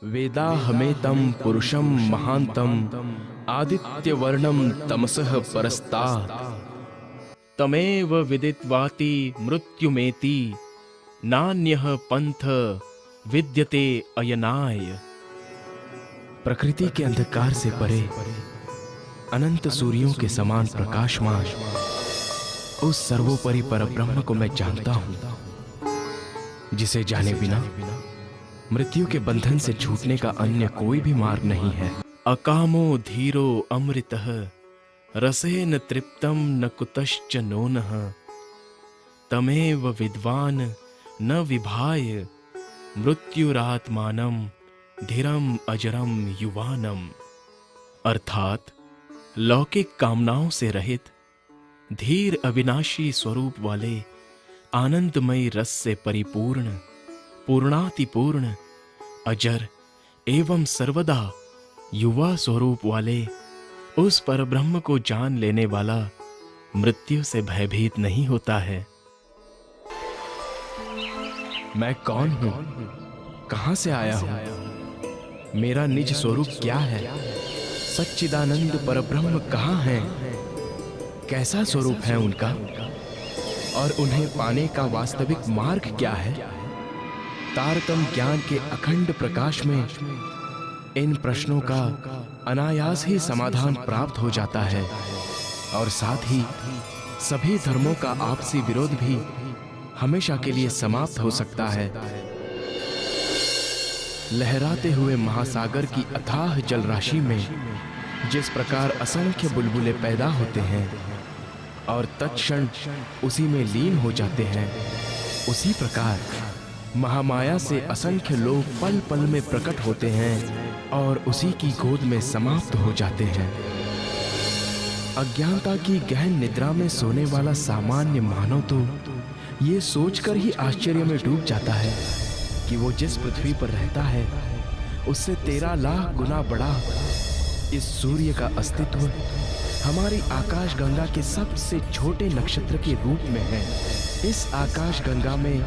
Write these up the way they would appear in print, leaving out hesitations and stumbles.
वेदाहमेतं पुरुषं महान्तम् आदित्यवर्णं तमसः परस्तात् तमेव विदित्वाति मृत्युमेति नान्यः पंथ विद्यते अयनाय। प्रकृति के अंधकार से परे अनंत सूर्यों के समान प्रकाशमान उस सर्वोपरि परब्रह्म को मैं जानता हूं, जिसे जाने बिना मृत्यु के बंधन से छूटने का अन्य कोई भी मार्ग नहीं है। अकामो धीरो अमृतः रसेन तृप्तं न कुतश्च नोनः तमेव विद्वान् न विभाय मृत्युरात्मानं धीरम अजरम युवानम। अर्थात लौकिक कामनाओं से रहित धीर अविनाशी स्वरूप वाले आनंदमय रस से परिपूर्ण पूर्णातिपूर्ण अजर एवं सर्वदा युवा स्वरूप वाले उस परब्रह्म को जान लेने वाला मृत्यु से भयभीत नहीं होता है। मैं कौन हूं, कहां से आया हूं, मेरा निज स्वरूप क्या है, सच्चिदानंद परब्रह्म कहां है, कैसा स्वरूप है उनका और उन्हें पाने का वास्तविक मार्ग क्या है। तारतम ज्ञान के अखंड प्रकाश में इन प्रश्नों का अनायास ही समाधान प्राप्त हो जाता है और साथ ही सभी धर्मों का आपसी विरोध भी हमेशा के लिए समाप्त हो सकता है। लहराते हुए महासागर की अथाह जल राशि में जिस प्रकार असंख्य बुलबुले पैदा होते हैं और तत्क्षण उसी में लीन हो जाते हैं, उसी प्रकार महामाया से असंख्य लोग पल पल में प्रकट होते हैं और उसी की गोद में समाप्त हो जाते हैं। अज्ञानता की गहन निद्रा में सोने वाला सामान्य मानव तो ये सोचकर ही आश्चर्य में डूब जाता है कि वो जिस पृथ्वी पर रहता है उससे 13 लाख गुना बड़ा इस सूर्य का अस्तित्व हमारी आकाश गंगा के सबसे छोटे नक्षत्र के रूप में है। इस आकाश गंगा में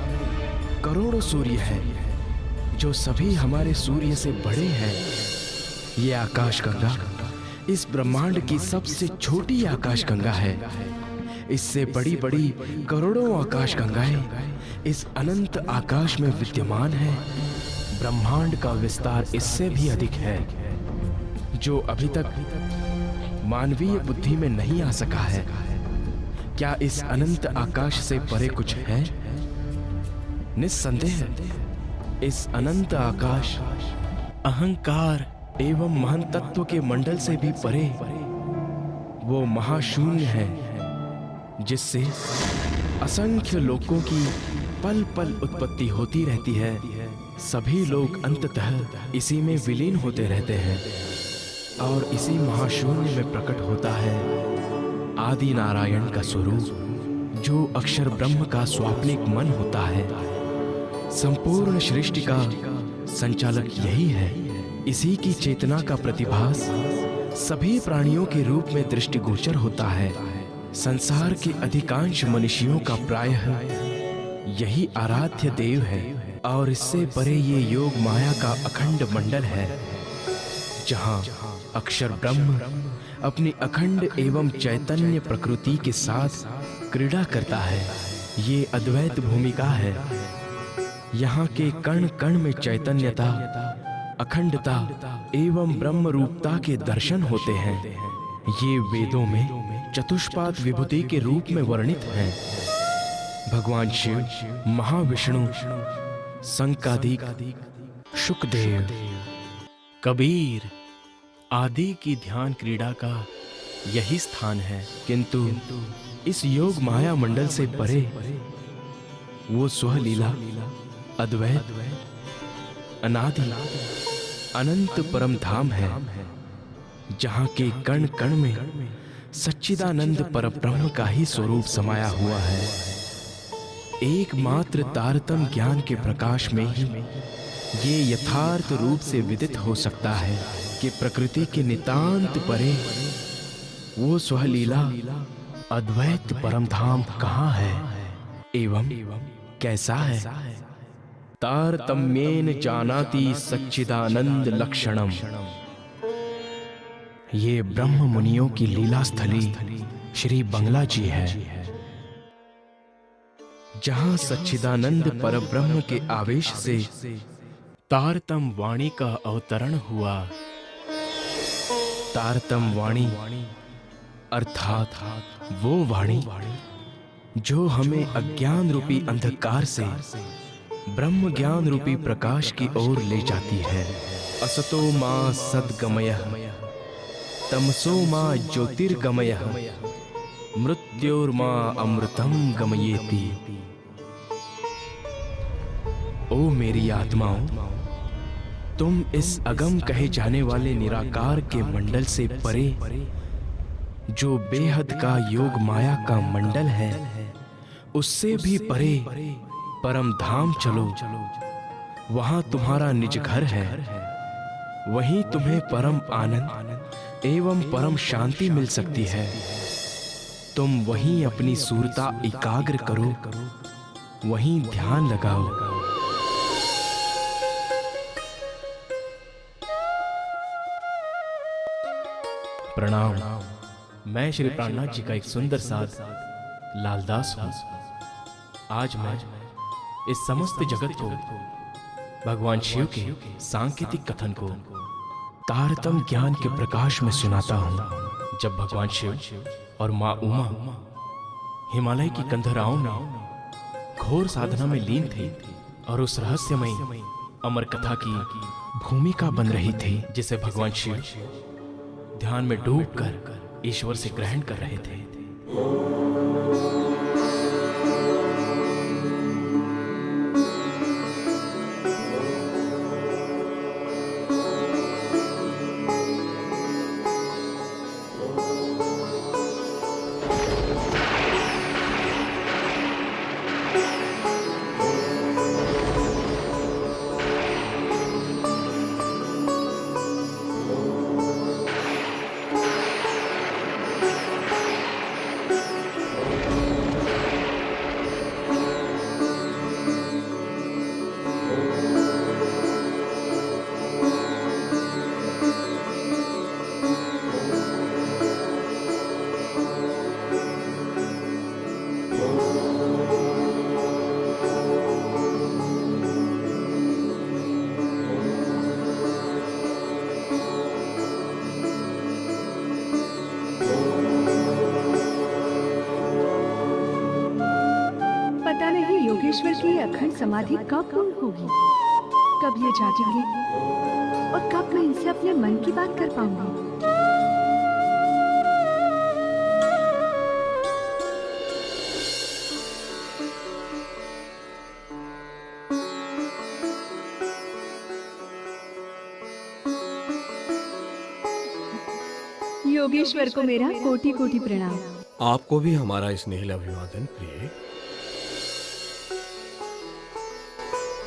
करोड़ों सूर्य हैं जो सभी हमारे सूर्य से बड़े हैं। ये आकाश गंगा इस ब्रह्मांड की सबसे छोटी आकाश गंगा है। इससे बड़ी बड़ी करोड़ों आकाश गंगाएं इस अनंत आकाश में विद्यमान है। ब्रह्मांड का विस्तार इससे भी अधिक है जो अभी तक मानवीय बुद्धि में नहीं आ सका है। क्या इस अनंत आकाश से परे कुछ है? निस्संदेह इस अनंत आकाश अहंकार एवं महान तत्व के मंडल से भी परे वो महाशून्य है जिससे असंख्य लोकों की पल पल उत्पत्ति होती रहती है। सभी लोग अंततः इसी में विलीन होते रहते हैं और इसी महाशून्य में प्रकट होता है आदि नारायण का स्वरूप जो अक्षर ब्रह्म का स्वाप्निक मन होता है। संपूर्ण सृष्टि का संचालक यही है। इसी की चेतना का प्रतिभास सभी प्राणियों के रूप में दृष्टिगोचर होता है। संसार के अधिकांश मनुष्यों का प्रायः यही आराध्य देव है और इससे परे ये योग माया का अखंड मंडल है जहां अक्षर ब्रह्म अपनी अखंड एवं चैतन्य प्रकृति के साथ क्रीड़ा करता है। ये अद्वैत भूमिका है। यहाँ के कण कण में चैतन्यता, अखंडता एवं ब्रह्म रूपता के दर्शन होते हैं। ये वेदों में चतुष्पाद विभूति के रूप में वर्णित हैं। भगवान शिव, महाविष्णु, संकादिक, शुकदेव, कबीर आदि की ध्यान क्रीड़ा का यही स्थान है। किंतु इस योग माया मंडल से परे वो स्वलीला अद्वैत अनादि अनंत परम धाम है जहां के कण कण में सच्चिदानंद परब्रह्म का ही स्वरूप समाया हुआ है। एकमात्र तारतम ज्ञान के प्रकाश में ही ये यथार्थ रूप से विदित हो सकता है कि प्रकृति के नितांत परे वो स्वलीला अद्वैत परम धाम कहाँ है एवं कैसा है। तारतम्येन जानाति सच्चिदानंद लक्षणम। ये ब्रह्म मुनियों की लीला स्थली श्री बंगला जी है, जहां सच्चिदानंद परब्रह्म के आवेश से तारतम वाणी का अवतरण हुआ। तारतम वाणी अर्थात वो वाणी जो हमें अज्ञान रूपी अंधकार से ब्रह्म ज्ञान रूपी प्रकाश की ओर ले जाती है। असतो मां सद्गमयः तमसो मां ज्योतिर्गमयः मृत्योर्मां अमृतम गमयेति। ओ मेरी आत्माओं, तुम इस अगम कहे जाने वाले निराकार के मंडल से परे, जो बेहद का योग माया का मंडल है, उससे भी परे परम धाम चलो। वहां तुम्हारा निज घर है, वहीं तुम्हें परम आनंद एवं परम शांति मिल सकती है। तुम वहीं अपनी सूरता एकाग्र करो, वहीं ध्यान लगाओ। प्रणाम। मैं श्री प्राणनाथ जी का एक सुंदर साथ लालदास हूं। आज मैं इस समस्त जगत को भगवान शिव के सांकेतिक कथन को तारतम ज्ञान के प्रकाश में सुनाता हूं। जब भगवान शिव और मां उमा हिमालय की कंधराओं में घोर साधना में लीन थे और उस रहस्यमय अमर कथा की भूमिका बन रही थी, जिसे भगवान शिव ध्यान में डूबकर ईश्वर से ग्रहण कर रहे थे। योगेश्वर की अखंड समाधि कब पूर्ण होगी, कब ये जागेंगे और कब मैं इनसे अपने मन की बात कर पाऊंगी। योगेश्वर को मेरा कोटि कोटि प्रणाम। आपको भी हमारा स्नेहिल अभिवादन। प्रिय,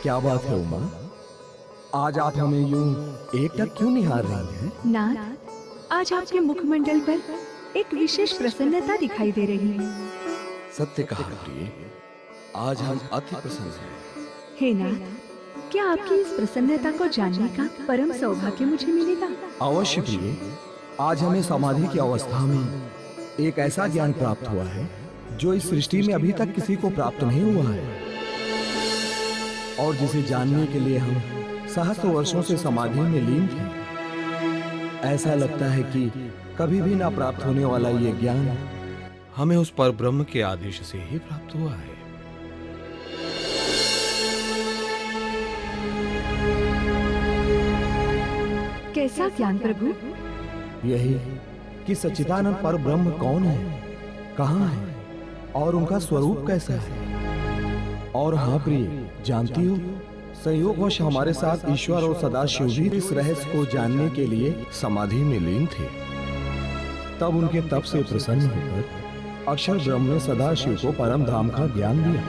क्या बात है उमा, आज आप हमें यूं एकटक क्यों निहार रही हैं? नाथ, आज आपके मुखमंडल पर एक विशेष प्रसन्नता दिखाई दे रही है। सत्य कहा प्रिय, आज हम अति प्रसन्न हैं। हे नाथ, क्या आपकी इस प्रसन्नता को जानने का परम सौभाग्य मुझे मिलेगा? अवश्य प्रिय, आज हमें समाधि की अवस्था में एक ऐसा ज्ञान प्राप्त हुआ है जो इस सृष्टि में अभी तक किसी को प्राप्त नहीं हुआ है, और जिसे जानने के लिए हम सहस्त्र वर्षों से समाधि में लीन थे। ऐसा लगता है कि कभी भी ना प्राप्त होने वाला ये ज्ञान हमें उस पर ब्रह्म के आदेश से ही प्राप्त हुआ है। कैसा ज्ञान प्रभु? यही कि सच्चिदानंद पर ब्रह्म कौन है, कहाँ है और उनका स्वरूप कैसा है। और हाँ प्रिय, जानती हो, संयोगवश हमारे साथ ईश्वर और सदाशिव भी इस रहस्य को जानने के लिए समाधि में लीन थे। तब उनके तप से प्रसन्न होकर अक्षर ब्रह्म ने सदाशिव को परम धाम का ज्ञान दिया,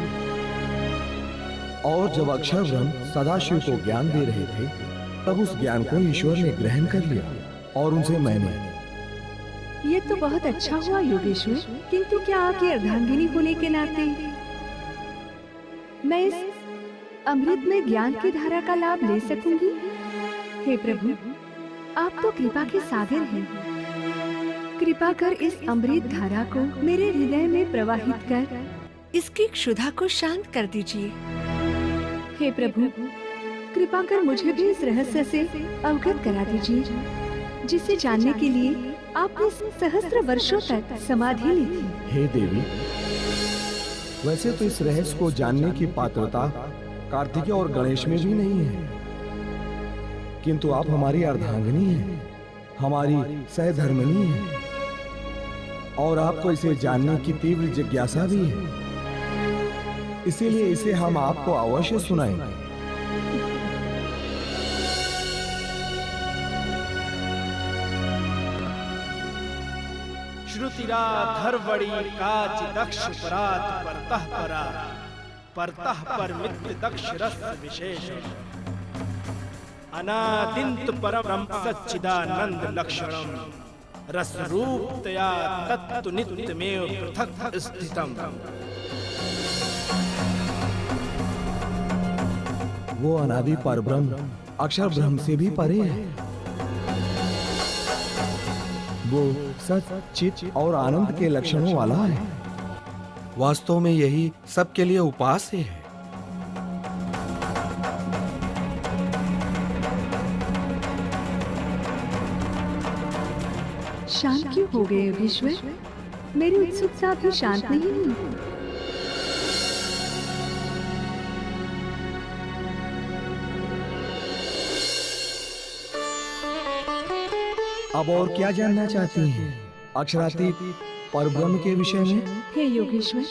और जब अक्षर ब्रह्म सदाशिव को ज्ञान दे रहे थे, तब उस ज्ञान को ईश्वर ने ग्रहण कर लिया और उनसे मैंने। ये तो बहुत अच्छा हुआ योगेश्वर, किंतु क्या आपकी अर्धांगिनी होने के नाते मैं इस अमृत में ज्ञान की धारा का लाभ ले सकूंगी? हे प्रभु, आप तो कृपा के सागर हैं। कृपा कर इस अमृत धारा को मेरे हृदय में प्रवाहित कर इसकी क्षुधा को शांत कर दीजिए। हे प्रभु, कृपा कर मुझे भी इस रहस्य से अवगत करा दीजिए, जिसे जानने के लिए आपने सहस्त्र वर्षों तक समाधि ली थी। हे देवी, वैसे तो इस रहस्य को जानने की पात्रता कार्तिकेय और गणेश में भी नहीं है, किंतु आप हमारी अर्धांगिनी हैं, हमारी सहधर्मिणी हैं, और आपको इसे जानने की तीव्र जिज्ञासा भी है। इसीलिए इसे हम आपको अवश्य सुनाएंगे। श्रुतिरा धर्वड़ी काच दक्ष परात परतः परा परतः पर मित्र दक्ष रस विशेष अनादिंत परम सच्चिदानंद लक्षणम रस रूपतया तत्तु नित्यमेव पृथक् स्थितम। वो अनादि परब्रह्म अक्षर ब्रह्म से भी परे है। वो सच, चित और आनंद के लक्षणों वाला है। वास्तव में यही सबके लिए उपास्य है। शांत क्यों हो गए योगेश्वर? मेरी उत्सुकता भी शांत नहीं हुई। अब और क्या जानना चाहती हैं? अक्षरातीत परब्रह्म के विषय में? हे योगेश्वर,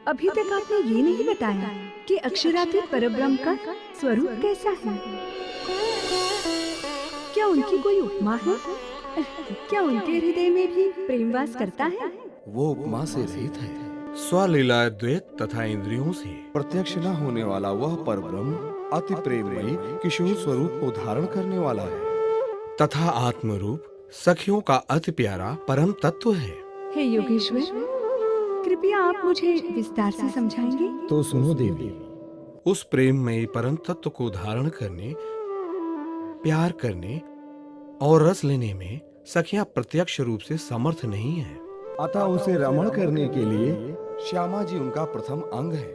अभी तक आपने ये नहीं बताया कि अक्षरातीत परब्रह्म का स्वरूप कैसा है। क्या उनकी कोई उपमा है? क्या उनके हृदय में भी प्रेम वास करता है? वो उपमा से रहित है। स्वलीला द्वैत तथा इंद्रियों से प्रत्यक्ष न होने वाला वह परब्रह्म अति प्रेममयी किशोर स्वरूप को धारण करने वाला है तथा आत्मरूप सखियों का अति प्यारा परम तत्व है। हे योगेश्वर, कृपया आप मुझे विस्तार से समझाएंगे? तो सुनो देवी, उस प्रेममयी परम तत्व को धारण करने, प्यार करने और रस लेने में सखियां प्रत्यक्ष रूप से समर्थ नहीं है। अतः उसे रमण करने के लिए श्यामा जी उनका प्रथम अंग है।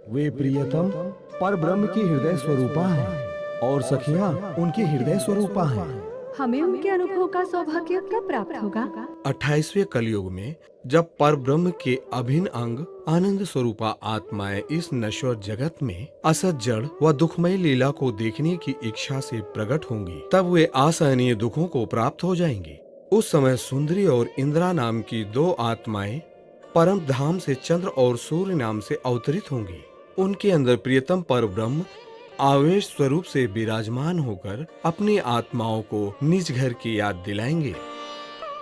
वे प्रियतम परब्रह्म की हृदय स्वरूपा है और सखियां उनकी हृदय स्वरूपा हैं। हमें उनके अनुभव का सौभाग्य कब प्राप्त होगा? 28वें कलयुग में, जब परब्रह्म के अभिन्न अंग आनंद स्वरूपा आत्माएं इस नश्वर जगत में असत जड़ व दुखमय लीला को देखने की इच्छा से प्रकट होंगी, तब वे असहनीय दुखों को प्राप्त हो जाएंगी। उस समय सुंदरी और इंद्रा नाम की दो आत्माएं परम धाम से चंद्र और सूर्य नाम से अवतरित होंगी। उनके अंदर प्रियतम परब्रह्म आवेश स्वरूप से विराजमान होकर अपनी आत्माओं को निज घर की याद दिलाएंगे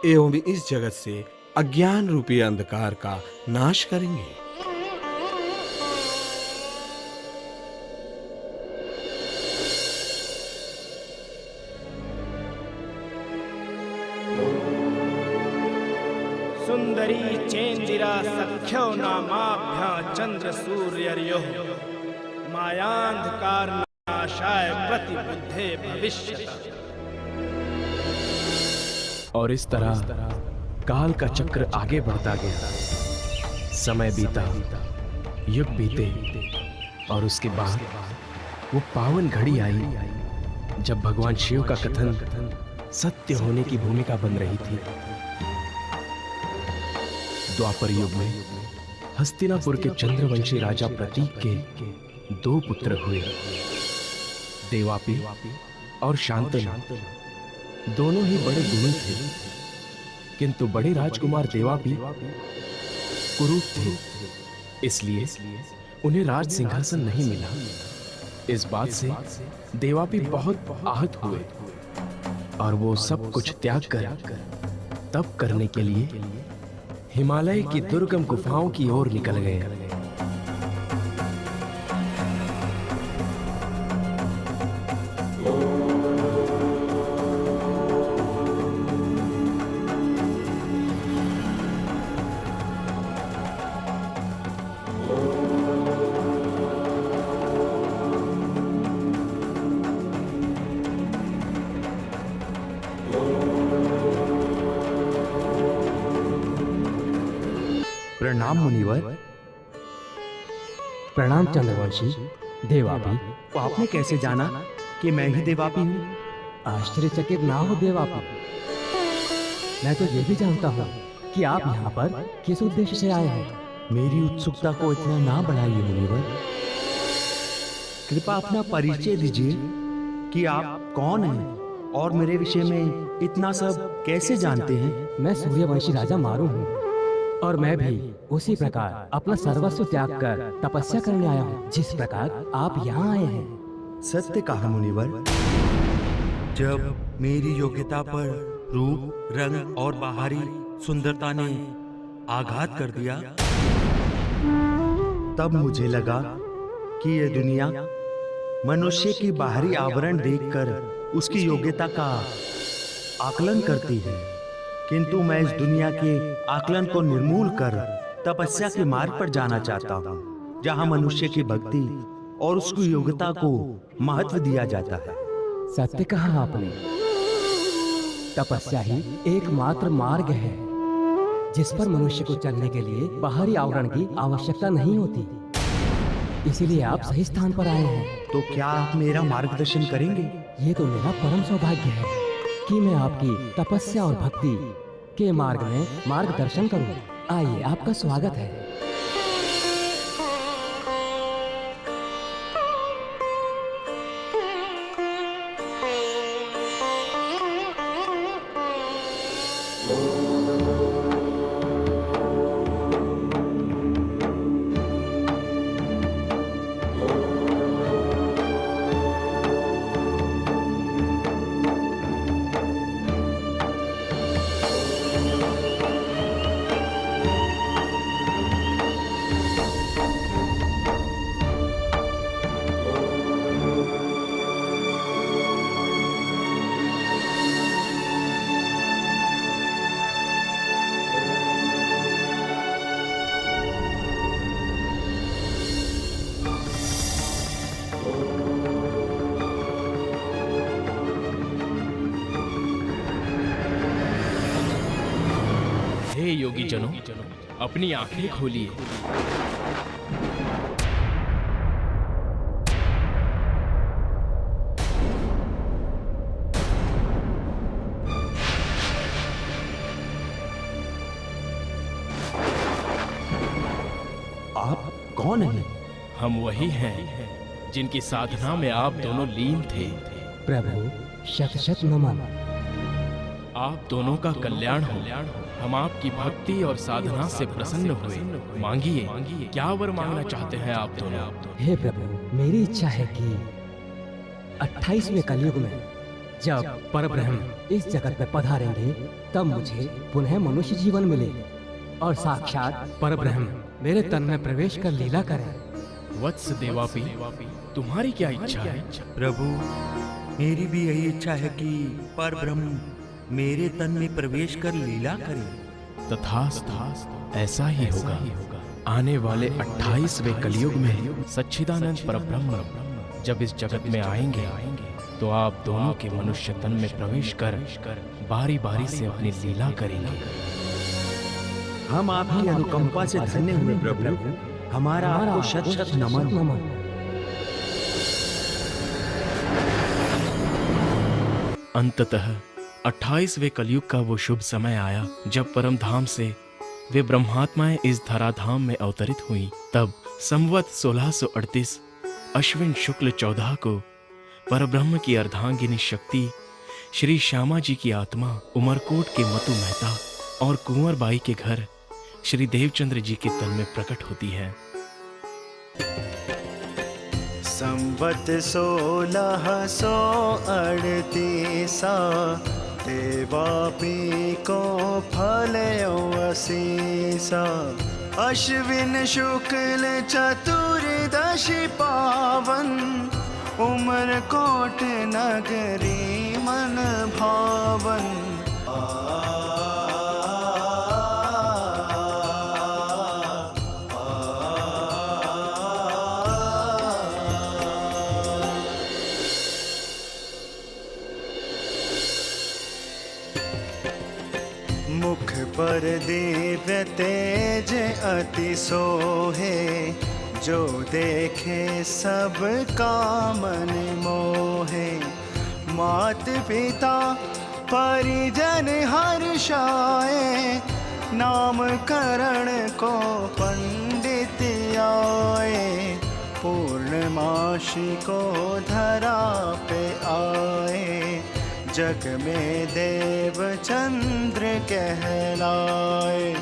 एवं इस जगत से अज्ञान रूपी अंधकार का नाश करेंगे। सुंदरी चेंदिरा सख्यो नामाभ्या चंद्र सूर्यर्योः मायांधकार नाशाय प्रतिबुद्धे भविष्य। और इस तरह काल का चक्र आगे बढ़ता गया। समय बीता, युग बीते, और उसके बाद वो पावन घड़ी आई जब भगवान शिव का कथन सत्य होने की भूमिका बन रही थी। द्वापर युग में हस्तिनापुर के चंद्रवंशी राजा प्रतीक के दो पुत्र हुए, देवापी और शांतनु। दोनों ही बड़े गुणी थे, किंतु बड़े राजकुमार देवापी कुरूप थे, इसलिए उन्हें राज सिंहासन नहीं मिला। इस बात से देवापी बहुत आहत हुए और वो सब कुछ त्याग कर तप करने के लिए हिमालय की दुर्गम गुफाओं की ओर निकल गए। प्रणाम मुनिवर। प्रणाम चंद्रवंशी। देवापी, तो आपने कैसे जाना कि मैं ही देवापी हूँ? आश्चर्यचकित ना हो देवापी, मैं तो ये भी जानता हूँ कि आप यहाँ पर किस उद्देश्य से आए हैं। मेरी उत्सुकता को इतना ना बढ़ाइए मुनिवर। कृपा अपना परिचय दीजिए कि आप कौन हैं और मेरे विषय में इतना सब कैसे जानते हैं? मैं सूर्यवंशी राजा मारू हूँ और मैं भी उसी प्रकार अपना सर्वस्व त्याग कर तपस्या करने आया हूँ जिस प्रकार आप यहाँ आए हैं। सत्य कहा मुनिवर। जब मेरी योग्यता पर रूप, रंग और बाहरी सुंदरता ने आघात कर दिया, तब मुझे लगा कि यह दुनिया मनुष्य की बाहरी आवरण देखकर उसकी योग्यता का आकलन करती है, किंतु मैं इस दुनिया के आकलन को निर्मूल कर तपस्या के मार्ग पर जाना चाहता हूँ, जहाँ मनुष्य की भक्ति और उसकी योग्यता को महत्व दिया जाता है। सत्य कहा आपने। तपस्या ही एकमात्र मार्ग है जिस पर मनुष्य को चलने के लिए बाहरी आवरण की आवश्यकता नहीं होती। इसीलिए आप सही स्थान पर आए हैं। तो क्या आप मेरा मार्गदर्शन करेंगे? ये तो मेरा परम सौभाग्य है कि मैं आपकी तपस्या और भक्ति के मार्ग में मार्गदर्शन करूं। आइए, आपका स्वागत है। हे योगी जनों, अपनी आंखें खोलिए। आप कौन हैं? हम वही हैं जिनकी साधना में आप दोनों लीन थे। प्रभु, शत शत नमन। आप दोनों का कल्याण हो। हम आपकी भक्ति और साधना से प्रसन्न हुए। मांगिए, क्या वर मांगना चाहते हैं आप दोनों? हे प्रभु, मेरी इच्छा है कि 28वें कलयुग में जब परब्रह्म इस जगत में पधारेंगे तब मुझे पुनः मनुष्य जीवन मिले और साक्षात परब्रह्म मेरे तन में प्रवेश कर लीला करें। वत्स देवापी, तुम्हारी क्या इच्छा है? प्रभु, मेरी भी यही इच्छा है कि परब्रह्म मेरे तन में प्रवेश कर लीला करे। तथास्तु, ऐसा ही होगा। आने वाले 28वें कलयुग में सच्चिदानंद परब्रह्म जब इस जगत में आएंगे तो आप दोनों के मनुष्य तन में प्रवेश कर बारी बारी से अपनी लीला करेंगे। हम आपकी अनुकंपा से धन्य हुए प्रभु। हमारा आपको शत शत नमन। अंततः 28वें कलयुग का वो शुभ समय आया जब परम धाम से वे ब्रह्मात्माएं इस धराधाम में अवतरित हुई। तब संवत 1638 अश्विन शुक्ल 14 को परब्रह्म की अर्धांगिनी शक्ति श्री श्यामा जी की आत्मा उमरकोट के मतु मेहता और कुंवर बाई के घर श्री देवचंद्र जी के तन में प्रकट होती है। संवत 1638 देवापी को फलयो असीसा। अश्विन शुक्ल चतुर्दशी पावन उमरकोट नगरी मन भावन। पर दिव्य तेज अति सोहे, जो देखे सब कामन मोहे। मात पिता परिजन हर्षाए, नामकरण को पंडित आए। पूर्णमासी को धरा पे आए, जग में देव चंद्र कहलाए।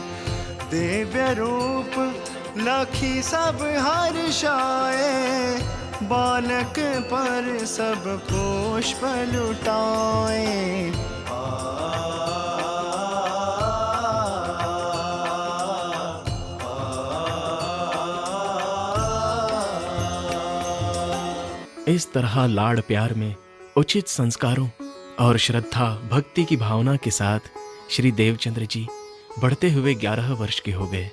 दिव्य रूप लखी सब हर्षाए, बालक पर सब पुष्प लुटाए। इस तरह लाड़ प्यार में उचित संस्कारों और श्रद्धा भक्ति की भावना के साथ श्री देवचंद्र जी बढ़ते हुए 11 वर्ष के हो गए।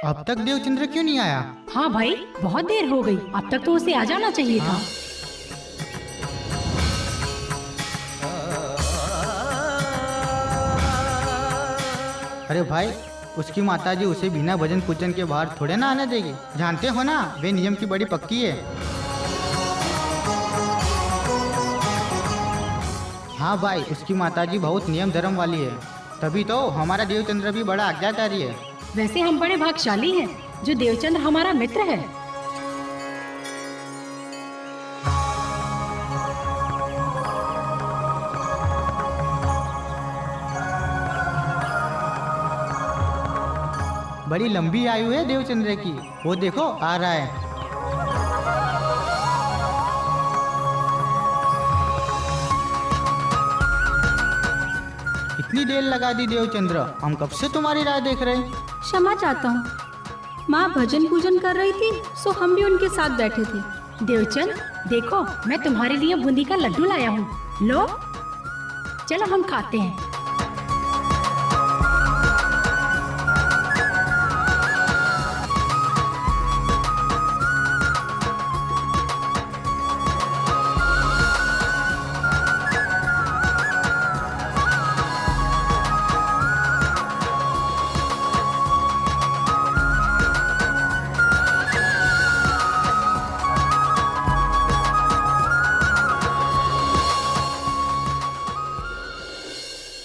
अब तक देवचंद्र क्यों नहीं आया? हाँ भाई, बहुत देर हो गई। अब तक तो उसे आ जाना चाहिए था। अरे भाई, उसकी माताजी उसे बिना भजन पूजन के बाहर थोड़े ना आने देगी। जानते हो ना, वे नियम की बड़ी पक्की है। हाँ भाई, उसकी माताजी बहुत नियम धर्म वाली है, तभी तो हमारा देवचंद्र भी बड़ा आज्ञाकारी है। वैसे हम बड़े भाग्यशाली हैं जो देवचंद्र हमारा मित्र है। बड़ी लंबी आयु है देवचंद्र की। वो देखो आ रहा है। इतनी देर लगा दी देवचंद्र, हम कब से तुम्हारी राह देख रहे हैं। क्षमा चाहता हूँ, माँ भजन पूजन कर रही थी सो हम भी उनके साथ बैठे थे। देवचंद देखो, मैं तुम्हारे लिए बूंदी का लड्डू लाया हूँ, लो चलो हम खाते हैं।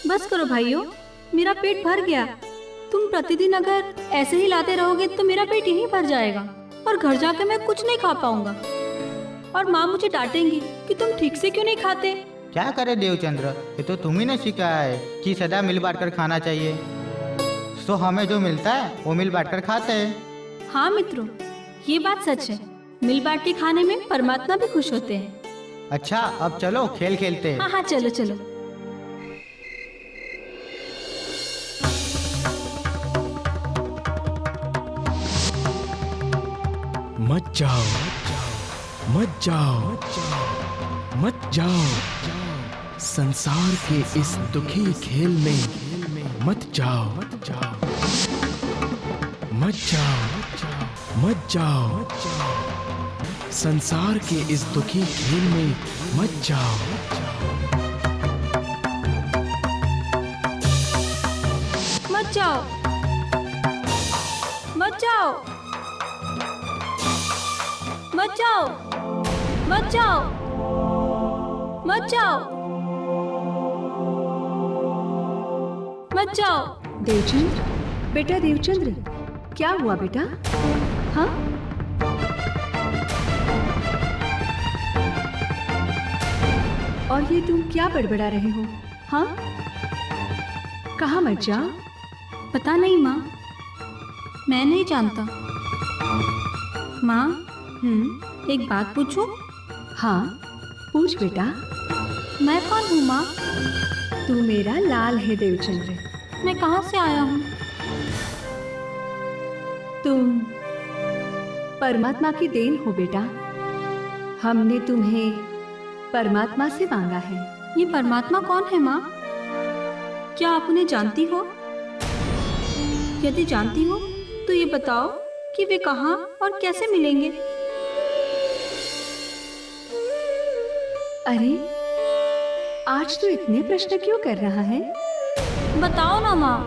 बस करो भाइयों, मेरा पेट भर गया। तुम प्रतिदिन अगर ऐसे ही लाते रहोगे तो मेरा पेट यहीं भर जाएगा और घर जाके मैं कुछ नहीं खा पाऊंगा और माँ मुझे डांटेंगी कि तुम ठीक से क्यों नहीं खाते। क्या करे देवचंद्र, ये तो तुम ही ने सिखाया है कि सदा मिल बांट कर खाना चाहिए। तो हमें जो मिलता है वो मिल बांट कर खाते हैं। हाँ मित्रों, ये बात सच है। मिल बांट के खाने में परमात्मा भी खुश होते हैं। अच्छा, अब चलो खेल खेलते हैं। हाँ हाँ, चलो चलो। मत जाओ, मत जाओ, मत जाओ, संसार के इस दुखी खेल में मत जाओ, मत जाओ, मत जाओ, मत जाओ, संसार के इस दुखी खेल में मत जाओ। मत जाओ, मत जाओ, मत जाओ, मत जाओ, मत जाओ, मत जाओ। देवचंद्र, बेटा देवचंद्र, क्या हुआ बेटा? हाँ, और ये तुम क्या बड़बड़ा रहे हो? हाँ, कहाँ मत जाओ? पता नहीं माँ, मैं नहीं जानता। माँ, एक बात पूछूं? हाँ, पूछ बेटा। मैं कौन हूँ माँ? तू मेरा लाल है देवचंद्र। मैं कहाँ से आया हूँ? तुम परमात्मा की देन हो बेटा। हमने तुम्हें परमात्मा से मांगा है। ये परमात्मा कौन है माँ? क्या आप उन्हें जानती हो? यदि जानती हो तो ये बताओ कि वे कहाँ और कैसे मिलेंगे? अरे, आज तू इतने प्रश्न क्यों कर रहा है? बताओ ना माँ।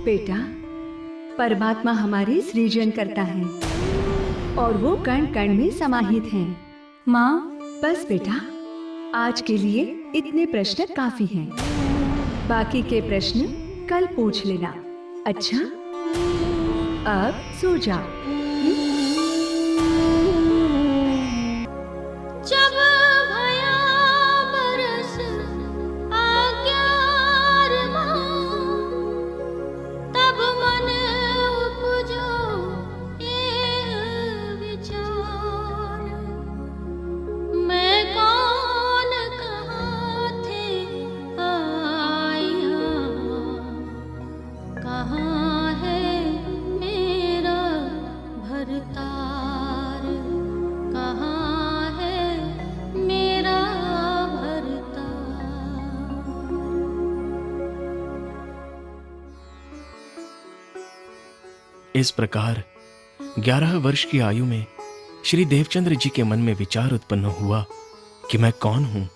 बेटा, परमात्मा हमारे सृजन करता है और वो कण कण में समाहित हैं। माँ, बस बेटा, आज के लिए इतने प्रश्न काफी हैं। बाकी के प्रश्न कल पूछ लेना। अच्छा, अब सो जा। जब भया बरस आज्ञार माँ, तब मन उपजो एह विचार, मैं कौन कहाँ थे आया, कहाँ है मेरा भरतार, कहाँ है मेरा भरतार। इस प्रकार 11 वर्ष की आयु में श्री देवचंद्र जी के मन में विचार उत्पन्न हुआ कि मैं कौन हूँ,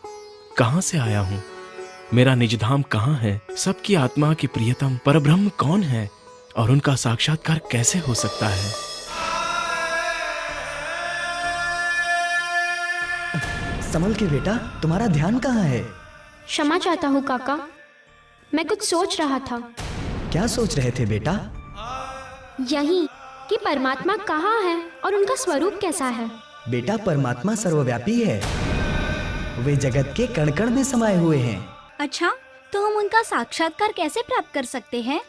कहाँ से आया हूँ, मेरा निजधाम कहाँ है, सबकी आत्मा की प्रियतम परब्रह्म कौन है और उनका साक्षात्कार कैसे हो सकता है। संभल के बेटा, तुम्हारा ध्यान कहाँ है? क्षमा चाहता हूँ काका, मैं कुछ सोच रहा था। क्या सोच रहे थे बेटा? यही कि परमात्मा कहाँ है और उनका स्वरूप कैसा है। बेटा, परमात्मा सर्वव्यापी है, वे जगत के कण कण में समाये हुए हैं। अच्छा, तो हम उनका साक्षात्कार कैसे प्राप्त कर सकते हैं?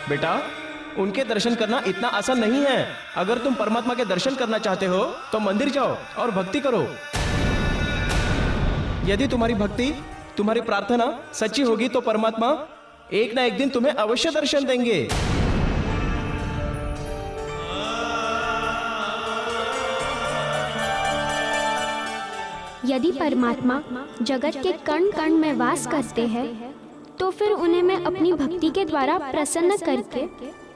बेटा, उनके दर्शन करना इतना आसान नहीं है। अगर तुम परमात्मा के दर्शन करना चाहते हो तो मंदिर जाओ और भक्ति करो। यदि तुम्हारी भक्ति, तुम्हारी प्रार्थना सच्ची होगी तो परमात्मा एक ना एक दिन तुम्हें अवश्य दर्शन देंगे। यदि परमात्मा जगत के कण कण में वास करते हैं, तो फिर उन्हें मैं अपनी भक्ति के द्वारा प्रसन्न करके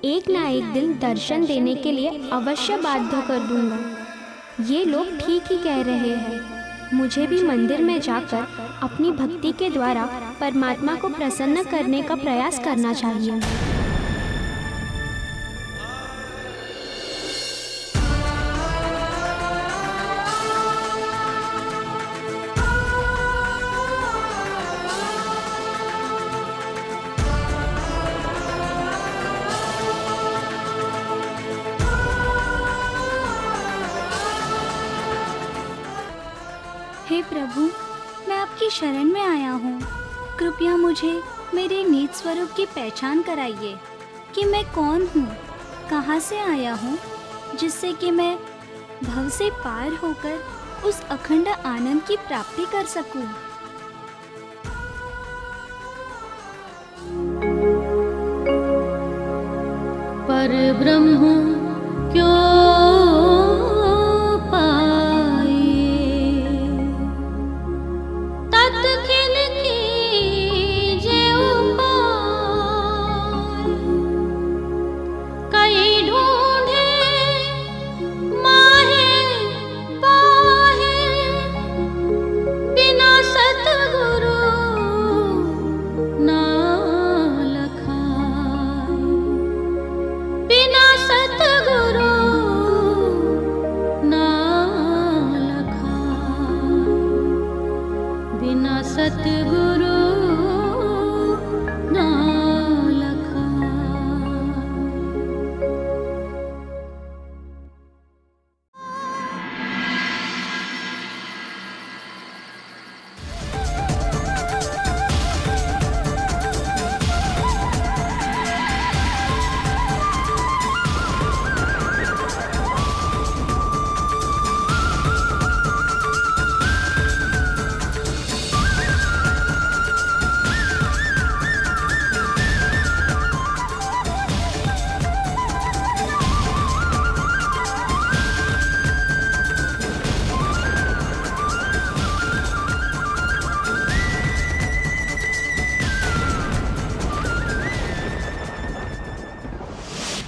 एक ना एक दिन दर्शन देने के लिए अवश्य बाध्य कर दूंगा। ये लोग ठीक ही कह रहे हैं। मुझे भी मंदिर में जाकर अपनी भक्ति के द्वारा परमात्मा को प्रसन्न करने का प्रयास करना चाहिए। हे प्रभु, मैं आपकी शरण में आया हूँ। कृपया मुझे मेरे निज स्वरूप की पहचान कराइए कि मैं कौन हूँ, कहाँ से आया हूँ, जिससे कि मैं भव से पार होकर उस अखंड आनंद की प्राप्ति कर सकूँ। परब्रह्म क्यों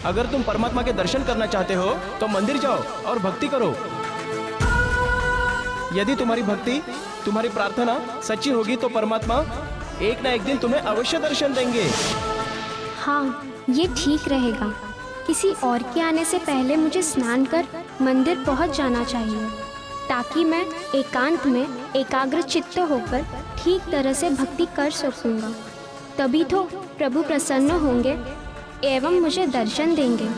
अगर तुम परमात्मा के दर्शन करना चाहते हो तो मंदिर जाओ और भक्ति करो। यदि तुम्हारी भक्ति, तुम्हारी प्रार्थना सच्ची होगी तो परमात्मा एक ना एक दिन तुम्हें अवश्य दर्शन देंगे। हाँ, ये ठीक रहेगा। किसी और के आने से पहले मुझे स्नान कर मंदिर पहुंच जाना चाहिए, ताकि मैं एकांत में एकाग्र चित्त होकर ठीक तरह से भक्ति कर सकूंगा। तभी तो प्रभु प्रसन्न होंगे एवं मुझे दर्शन देंगे।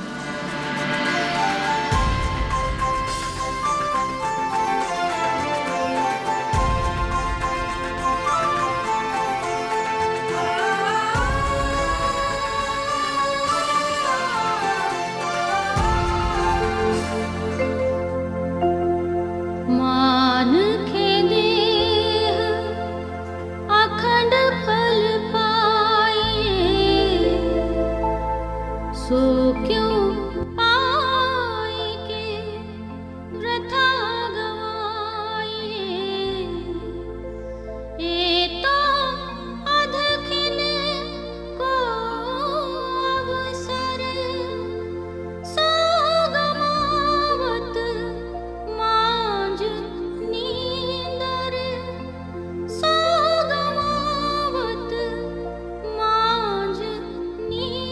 मान के देह अखंड फल पाए, सो क्यों पाए के वृथा गवाए। ए तो अधखिन को अवसर, सो गमावत मांझ नींदर, सो गमावत मांझ नींदर।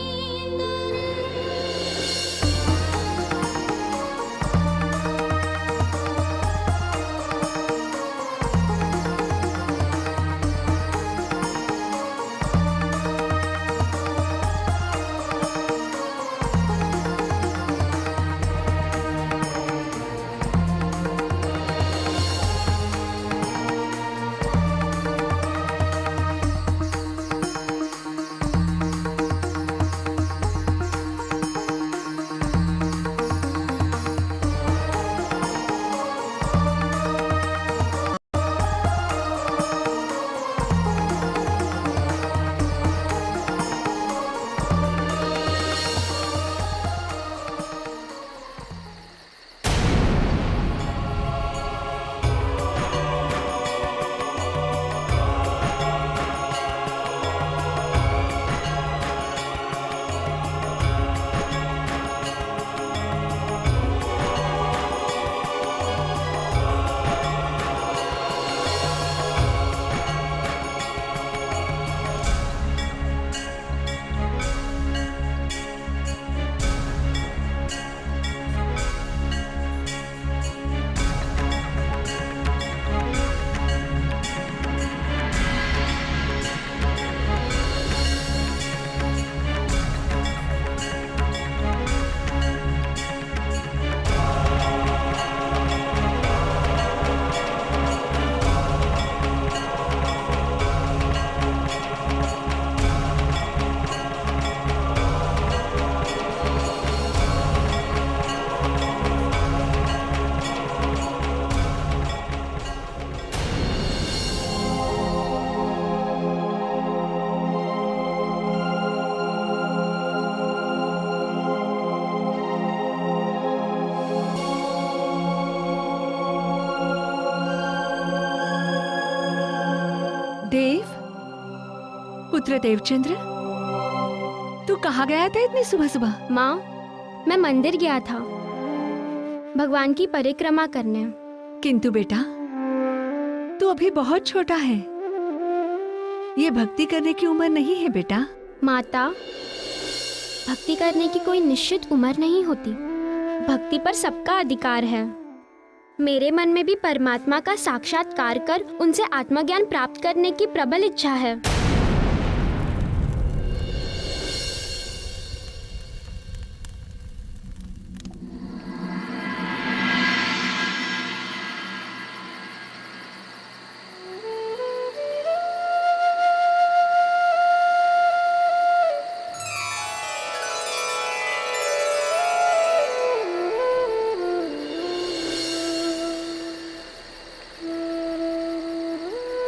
देव, पुत्र देवचंद्र, तू कहाँ गया था इतनी सुबह सुबह? माँ, मैं मंदिर गया था भगवान की परिक्रमा करने। किंतु बेटा, तू अभी बहुत छोटा है, ये भक्ति करने की उम्र नहीं है बेटा। माता, भक्ति करने की कोई निश्चित उम्र नहीं होती। भक्ति पर सबका अधिकार है। मेरे मन में भी परमात्मा का साक्षात्कार कर उनसे आत्मज्ञान प्राप्त करने की प्रबल इच्छा है।